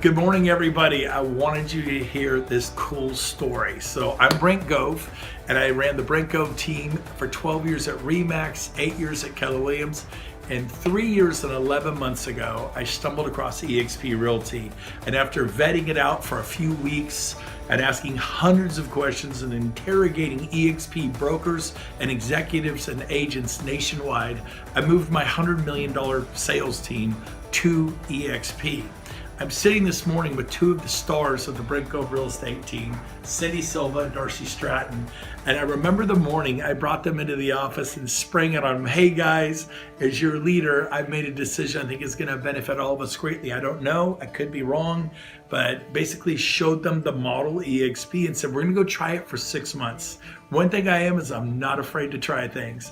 Good morning, everybody. I wanted you to hear this cool story. So I'm Brent Gove, and I ran the Brent Gove team for 12 years at RE/MAX, 8 years at Keller Williams, and 3 years and 11 months ago, I stumbled across EXP Realty. And after vetting it out for a few weeks and asking hundreds of questions and interrogating EXP brokers and executives and agents nationwide, I moved my $100 million sales team to EXP. I'm sitting this morning with two of the stars of the Brent Gove real estate team, Cyndy Silva and Darcie Stratton. And I remember the morning I brought them into the office and sprang it on them. Hey guys, as your leader, I've made a decision I think is going to benefit all of us greatly. I don't know, I could be wrong, but basically showed them the model EXP and said, we're going to go try it for 6 months. One thing I am is I'm not afraid to try things.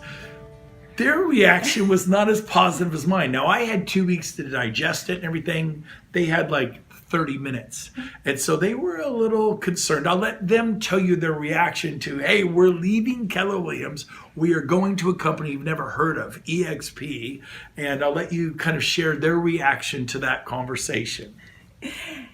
Their reaction was not as positive as mine. Now, I had 2 weeks to digest it and everything. They had like 30 minutes. And so they were a little concerned. I'll let them tell you their reaction to, hey, we're leaving Keller Williams. We are going to a company you've never heard of, EXP. And I'll let you kind of share their reaction to that conversation.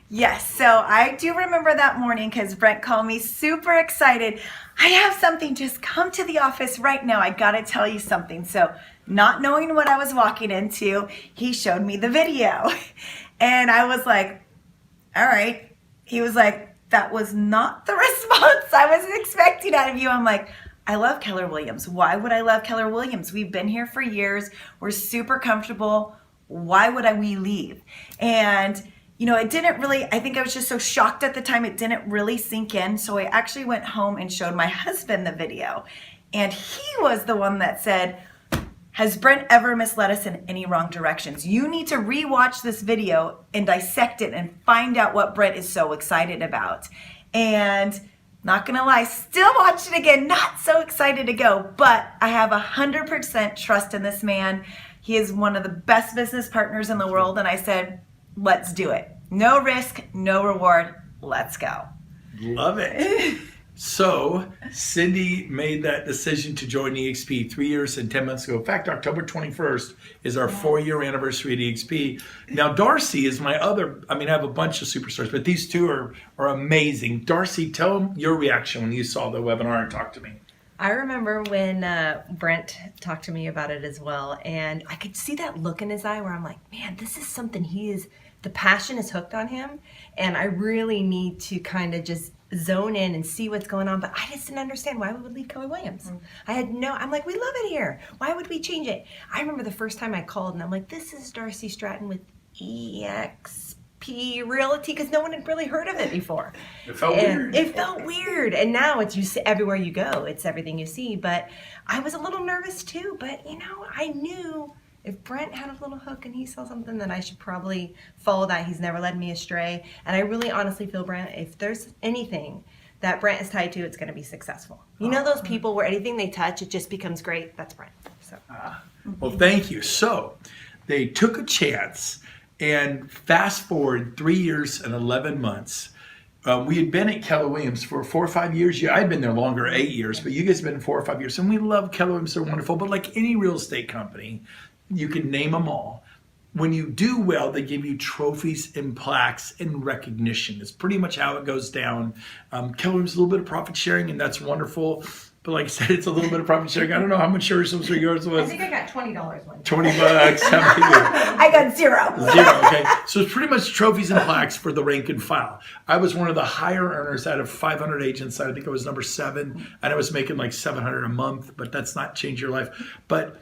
Yes, so I do remember that morning because Brent called me super excited. I have something, just come to the office right now. I gotta tell you something. So not knowing what I was walking into, he showed me the video. And I was like, all right. He was like, that was not the response I was expecting out of you. I'm like, I love Keller Williams. Why would I love Keller Williams? We've been here for years. We're super comfortable. Why would we leave? And you know, it didn't really, I think I was just so shocked at the time, it didn't really sink in. So I actually went home and showed my husband the video. And he was the one that said, has Brent ever misled us in any wrong directions? You need to rewatch this video and dissect it and find out what Brent is so excited about. And not gonna lie, still watched it again, not so excited to go, but I have 100% trust in this man. He is one of the best business partners in the world. And I said, let's do it. No risk, no reward. Let's go. Love it. So Cyndy made that decision to join EXP 3 years and 10 months ago. In fact, October 21st is our 4-year anniversary at EXP. Now, Darcie is my other, I have a bunch of superstars, but these two are amazing. Darcie, tell them your reaction when you saw the webinar and talked to me. I remember when Brent talked to me about it as well, and I could see that look in his eye where I'm like, man, this is something the passion is hooked on him, and I really need to kind of just zone in and see what's going on, but I just didn't understand why we would leave Keller Williams. I'm like, we love it here. Why would we change it? I remember the first time I called, and I'm like, this is Darcie Stratton with EXP Realty, because no one had really heard of it before. It felt weird. It felt weird, and now it's everywhere you go. It's everything you see. But I was a little nervous too. But I knew if Brent had a little hook and he saw something, then I should probably follow that. He's never led me astray, and I really honestly feel, Brent, if there's anything that Brent is tied to, it's going to be fast those people where anything they touch, it just becomes great. That's Brent. So. Well, thank you. So they took a chance. And fast forward 3 years and 11 months, we had been at Keller Williams for 4 or 5 years. I'd been there longer, 8 years, but you guys have been 4 or 5 years. And we love Keller Williams, they're wonderful. But like any real estate company, you can name them all. When you do well, they give you trophies and plaques and recognition. It's pretty much how it goes down. Keller Williams, a little bit of profit sharing, and that's wonderful. But like I said, it's a little bit of profit sharing. I don't know how much yours was. I think I got $20 one. $20. How many? I got zero. Okay. So it's pretty much trophies and plaques for the rank and file. I was one of the higher earners out of 500 agents. I think I was number 7, and I was making like $700 a month. But that's not change your life. But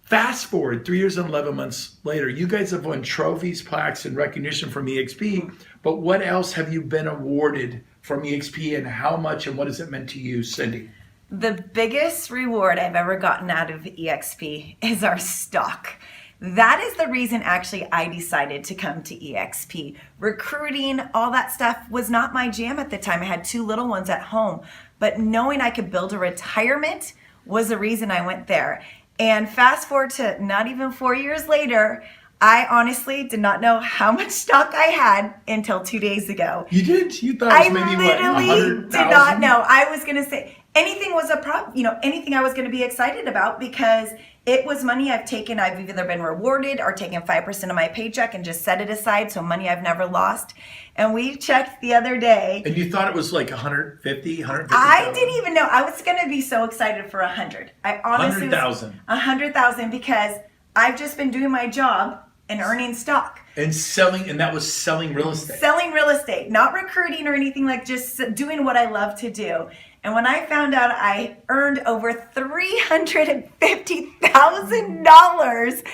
fast forward 3 years and 11 months later, you guys have won trophies, plaques, and recognition from EXP. But what else have you been awarded from EXP, and how much, and what has it meant to you, Cyndy? The biggest reward I've ever gotten out of EXP is our stock. That is the reason actually I decided to come to EXP. Recruiting, all that stuff was not my jam at the time. I had 2 little ones at home, but knowing I could build a retirement was the reason I went there. And fast forward to not even 4 years later, I honestly did not know how much stock I had until 2 days ago. You did? You thought it was maybe literally 100,000? did not know. I was going to say anything was a problem, anything I was going to be excited about, because It was money I've either been rewarded or taken 5% of my paycheck and just set it aside, so money I've never lost. And we checked the other day. And you thought it was like 150. I didn't even know. I was going to be so excited for 100. I honestly 100,000. 100,000 because I've just been doing my job and earning stock. And selling, and that was selling real estate. Selling real estate, not recruiting or anything, like just doing what I love to do. And when I found out I earned over $350,000,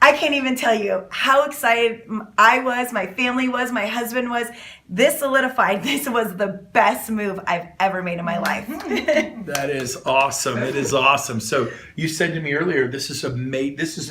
I can't even tell you how excited I was, my family was, my husband was. This solidified, this was the best move I've ever made in my life. That is awesome. It is awesome. So you said to me earlier, this is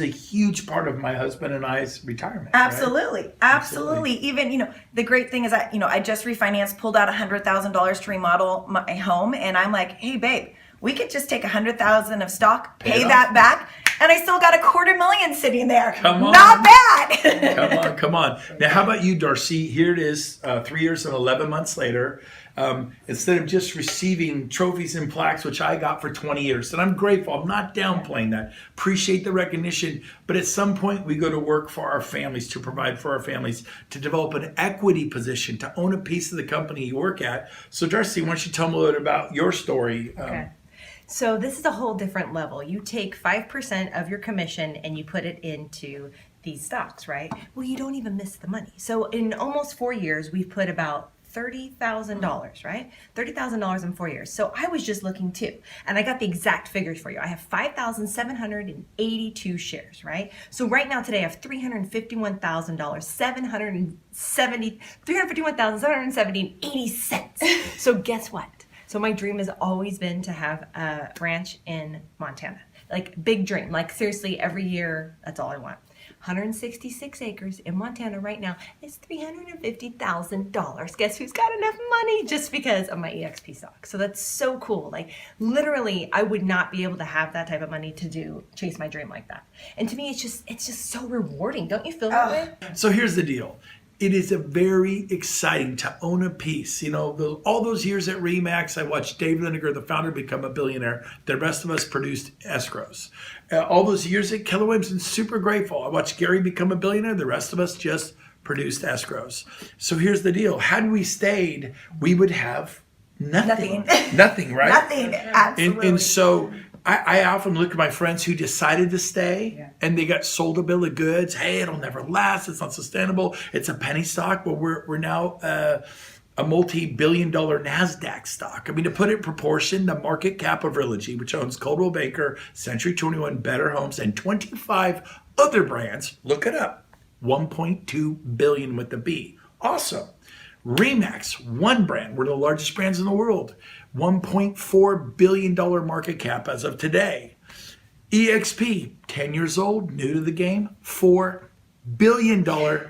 a huge part of my husband and I's retirement. Absolutely. Right? Absolutely. Even, the great thing is that, I just refinanced, pulled out $100,000 to remodel my home. And I'm like, hey, babe, we could just take $100,000 of stock, pay that back, and I still got $250,000 sitting there. Come on. Not bad. Come on. Now, how about you, Darcie? Here it is, 3 years and 11 months later. Instead of just receiving trophies and plaques, which I got for 20 years, and I'm grateful. I'm not downplaying that. Appreciate the recognition. But at some point, we go to work for our families, to provide for our families, to develop an equity position, to own a piece of the company you work at. So, Darcie, why don't you tell me a little bit about your story? Okay. So this is a whole different level. You take 5% of your commission and you put it into these stocks, right? Well, you don't even miss the money. So in almost 4 years, we've put about $30,000, right? $30,000 in 4 years. So I was just looking too, and I got the exact figures for you. I have 5,782 shares, right? So right now today I have $351,770.80. So guess what? So my dream has always been to have a ranch in Montana. Like, big dream. Like, seriously, every year, that's all I want. 166 acres in Montana right now is $350,000. Guess who's got enough money just because of my EXP stock? So that's so cool. Like, literally, I would not be able to have that type of money to chase my dream like that. And to me, it's just so rewarding. Don't you feel that way? So here's the deal. It is a very exciting to own a piece. All those years at RE/MAX, I watched Dave Lineker, the founder, become a billionaire. The rest of us produced escrows. All those years at Keller Williams, I'm super grateful. I watched Gary become a billionaire. The rest of us just produced escrows. So here's the deal. Had we stayed, we would have nothing. Nothing, right? Nothing, absolutely. And so I often look at my friends who decided to stay and they got sold a bill of goods. Hey, it'll never last. It's not sustainable. It's a penny stock. Well, we're now a multi-billion-dollar NASDAQ stock. I mean, to put it in proportion, the market cap of Realogy, which owns Coldwell Banker, Century 21, Better Homes, and 25 other brands, look it up, 1.2 billion with the B. Awesome. RE/MAX, one brand, we're the largest brands in the world, $1.4 billion market cap as of today. EXP, 10 years old, new to the game, $4 billion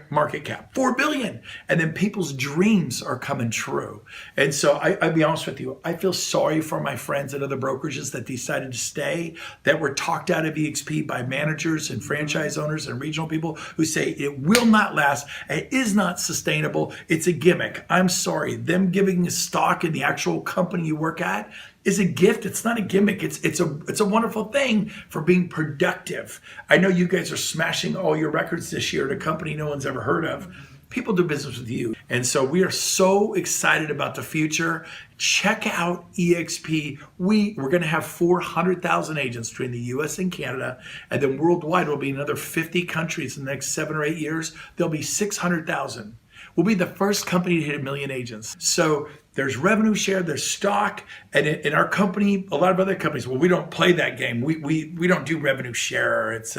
market cap, $4 billion. And then people's dreams are coming true. And so I'll be honest with you, I feel sorry for my friends at other brokerages that decided to stay, that were talked out of EXP by managers and franchise owners and regional people who say it will not last, it is not sustainable, it's a gimmick. I'm sorry, them giving a stock in the actual company you work at is a gift. It's not a gimmick. It's a wonderful thing for being productive. I know you guys are smashing all your records this year at a company no one's ever heard of. People do business with you. And so we are so excited about the future. Check out EXP. We're going to have 400,000 agents between the US and Canada. And then worldwide, will be another 50 countries in the next 7 or 8 years. There'll be 600,000. We'll be the first company to hit 1 million agents. So there's revenue share, there's stock, and in our company, a lot of other companies, well, we don't play that game. We don't do revenue share. It's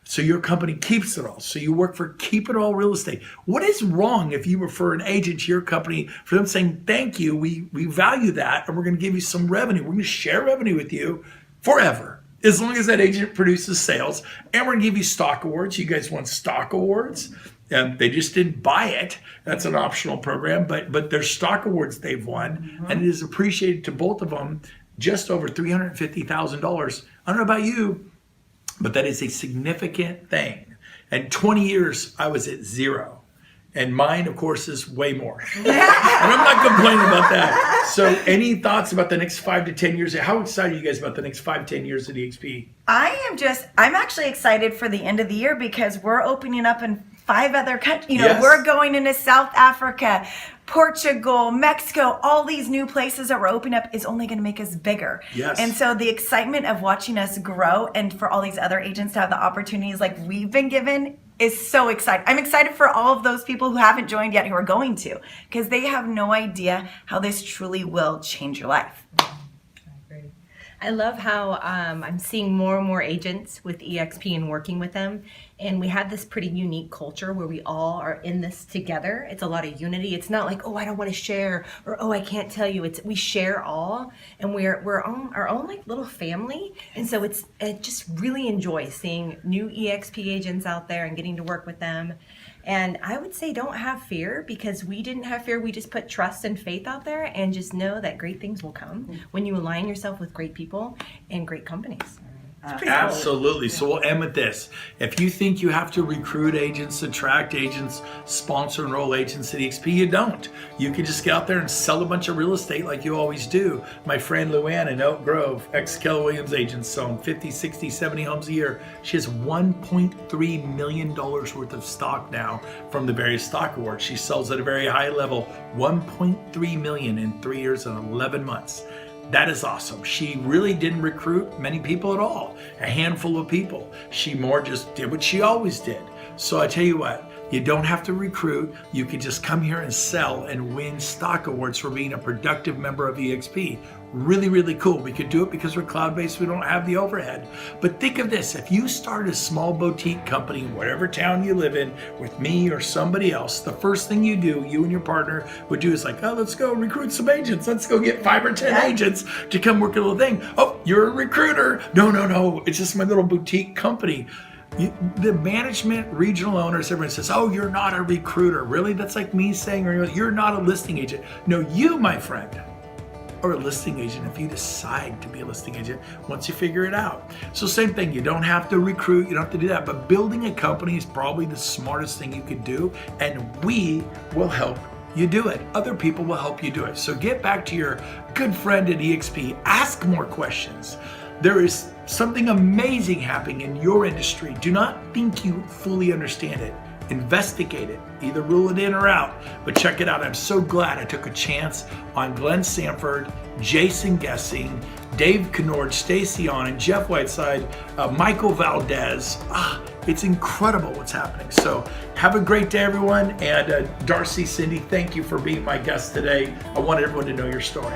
so your company keeps it all. So you work for Keep It All Real Estate. What is wrong if you refer an agent to your company for them saying, thank you, we value that, and we're going to give you some revenue. We're going to share revenue with you forever, as long as that agent produces sales, and we're going to give you stock awards. You guys want stock awards? They just didn't buy it. That's an optional program, but there's stock awards they've won, and it is appreciated to both of them just over $350,000. I don't know about you, but that is a significant thing. And 20 years, I was at zero. And mine, of course, is way more. And I'm not complaining about that. So any thoughts about the next 5 to 10 years? How excited are you guys about the next 5 to 10 years at EXP? I'm actually excited for the end of the year because we're opening up in 5 other countries. Yes. We're going into South Africa, Portugal, Mexico. All these new places that we're opening up is only going to make us bigger. Yes. And so the excitement of watching us grow and for all these other agents to have the opportunities like we've been given is so exciting. I'm excited for all of those people who haven't joined yet who are going to, because they have no idea how this truly will change your life. I love how I'm seeing more and more agents with EXP and working with them. And we have this pretty unique culture where we all are in this together. It's a lot of unity. It's not like, oh, I don't want to share, or oh, I can't tell you. We share all, and we're on our own like little family. And so it just really enjoy seeing new EXP agents out there and getting to work with them. And I would say don't have fear, because we didn't have fear. We just put trust and faith out there and just know that great things will come when you align yourself with great people and great companies. Absolutely. So we'll end with this. If you think you have to recruit agents, attract agents, sponsor, enroll agents at EXP, you don't. You can just get out there and sell a bunch of real estate like you always do. My friend Luann in Elk Grove, ex-Keller Williams agent, selling 50, 60, 70 homes a year. She has $1.3 million worth of stock now from the various stock awards. She sells at a very high level, $1.3 million in 3 years and 11 months. That is awesome. She really didn't recruit many people at all, a handful of people. She more just did what she always did. So I tell you what, you don't have to recruit. You can just come here and sell and win stock awards for being a productive member of EXP. Really, really cool. We could do it because we're cloud-based. We don't have the overhead. But think of this. If you start a small boutique company in whatever town you live in with me or somebody else, the first thing you do, you and your partner would do is like, oh, let's go recruit some agents. Let's go get 5 or 10 agents to come work a little thing. Oh, you're a recruiter. No. It's just my little boutique company. The management, regional owners, everyone says, oh, you're not a recruiter. Really? That's like me saying, you're not a listing agent. No, you, my friend, are a listing agent if you decide to be a listing agent once you figure it out. So same thing, you don't have to recruit, you don't have to do that, but building a company is probably the smartest thing you could do, and we will help you do it. Other people will help you do it. So get back to your good friend at EXP, ask more questions. There is something amazing happening in your industry. Do not think you fully understand it. Investigate it, either rule it in or out, but check it out. I'm so glad I took a chance on Glenn Sanford, Jason Gessing, Dave Kennord, Stacy On, and Jeff Whiteside, Michael Valdez. It's incredible what's happening. So have a great day, everyone. And Darcie, Cyndy, thank you for being my guest today. I want everyone to know your story.